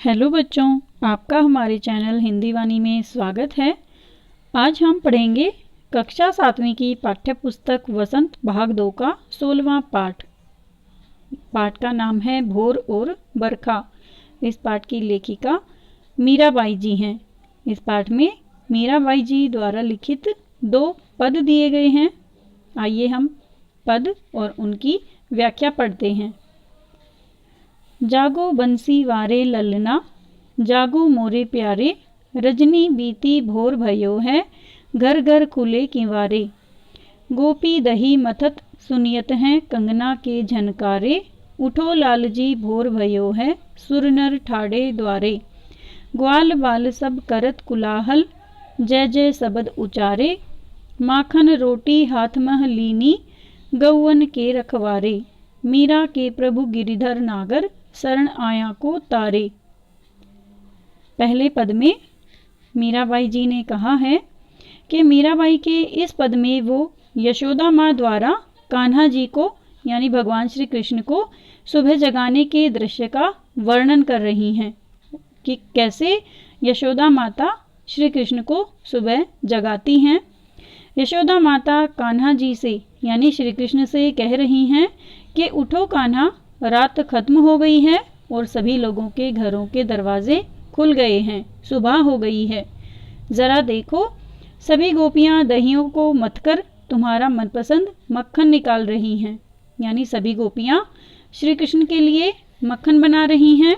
Hello बच्चों, आपका हमारे चैनल हिंदी वाणी में स्वागत है। आज हम पढ़ेंगे कक्षा 7वीं की पाठ्य पुस्तक वसंत भाग 2 का 16वां पाठ। पाठ का नाम है भोर और बरखा। इस पाठ की लेखिका मीराबाई जी हैं। इस पाठ में मीराबाई जी द्वारा लिखित 2 पद दिए गए हैं। आइए हम पद और उनकी व्याख्या पढ़ते हैं। जागो बंसी वारे ललना, जागो मोरे प्यारे, रजनी बीती भोर भयो है, घर घर खुले किवारे। गोपी दही मथत सुनियत हैं कंगना के झनकारे, उठो लालजी भोर भयो है, सुरनर ठाड़े द्वारे। ग्वाल बाल सब करत कुलाहल, जय जय सबद उचारे, माखन रोटी हाथ मह लीनी, गौवन के रखवारे। मीरा के प्रभु गिरिधर नागर, शरण आया को तारे। पहले पद में मीराबाई जी ने कहा है कि मीराबाई के इस पद में वो यशोदा माँ द्वारा कान्हा जी को यानी भगवान श्री कृष्ण को सुबह जगाने के दृश्य का वर्णन कर रही हैं कि कैसे यशोदा माता श्री कृष्ण को सुबह जगाती हैं। यशोदा माता कान्हा जी से यानी श्री कृष्ण से कह रही हैं कि उठो कान्हा, रात खत्म हो गई है और सभी लोगों के घरों के दरवाजे खुल गए हैं, सुबह हो गई है। जरा देखो, सभी गोपियां दहियों को मथकर तुम्हारा मनपसंद मक्खन निकाल रही हैं। यानी सभी गोपियां श्री कृष्ण के लिए मक्खन बना रही हैं।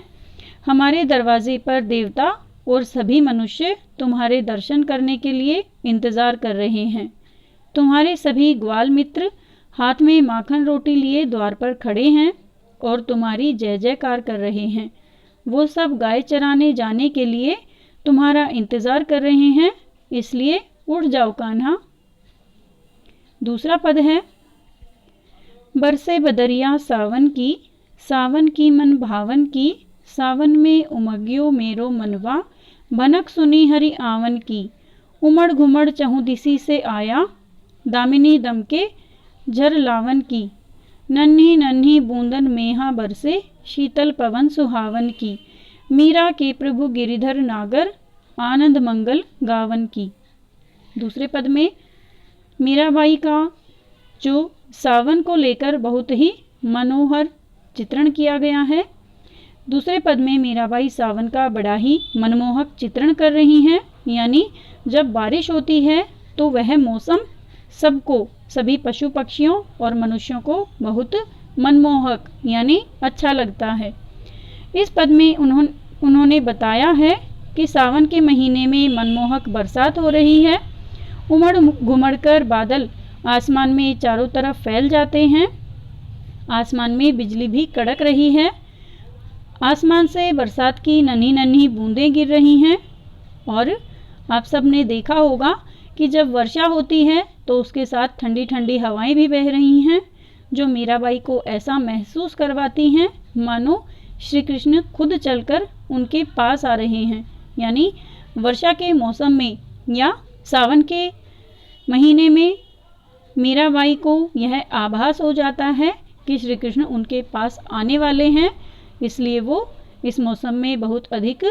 हमारे दरवाजे पर देवता और सभी मनुष्य तुम्हारे दर्शन करने के लिए इंतजार कर रहे हैं। तुम्हारे सभी ग्वाल मित्र हाथ में माखन रोटी लिए द्वार पर खड़े हैं और तुम्हारी जय जयकार कर रहे हैं। वो सब गाय चराने जाने के लिए तुम्हारा इंतजार कर रहे हैं, इसलिए उठ जाओ कान्हा। दूसरा पद है, बरसे बदरिया सावन की मन भावन की, सावन में उमग्यो मेरो मनवा, भनक सुनी हरि आवन की। उमड़ घुमड़ चहु दिसी से आया, दामिनी दम के झर लावन की। नन्ही नन्ही बूंदन मेहा बरसे, शीतल पवन सुहावन की। मीरा के प्रभु गिरिधर नागर, आनंद मंगल गावन की। दूसरे पद में मीराबाई का जो सावन को लेकर बहुत ही मनोहर चित्रण किया गया है। दूसरे पद में मीराबाई सावन का बड़ा ही मनमोहक चित्रण कर रही हैं। यानी जब बारिश होती है तो वह मौसम सबको, सभी पशु पक्षियों और मनुष्यों को बहुत मनमोहक यानी अच्छा लगता है। इस पद में उन्होंने बताया है कि सावन के महीने में मनमोहक बरसात हो रही है। उमड़ घुमड़ कर बादल आसमान में चारों तरफ फैल जाते हैं। आसमान में बिजली भी कड़क रही है। आसमान से बरसात की नन्ही नन्ही बूंदें गिर रही हैं। और आप सब ने देखा होगा कि जब वर्षा होती है तो उसके साथ ठंडी ठंडी हवाएं भी बह रही हैं, जो मीराबाई को ऐसा महसूस करवाती हैं मानो श्री कृष्ण खुद चलकर उनके पास आ रहे हैं। यानी वर्षा के मौसम में या सावन के महीने में मीराबाई को यह आभास हो जाता है कि श्री कृष्ण उनके पास आने वाले हैं, इसलिए वो इस मौसम में बहुत अधिक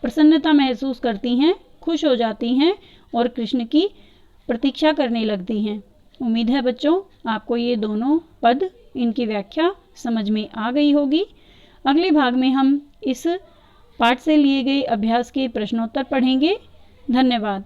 प्रसन्नता महसूस करती हैं, खुश हो जाती हैं और कृष्ण की प्रतीक्षा करने लगती हैं। उम्मीद है बच्चों आपको ये दोनों पद, इनकी व्याख्या समझ में आ गई होगी। अगले भाग में हम इस पाठ से लिए गए अभ्यास के प्रश्नोत्तर पढ़ेंगे। धन्यवाद।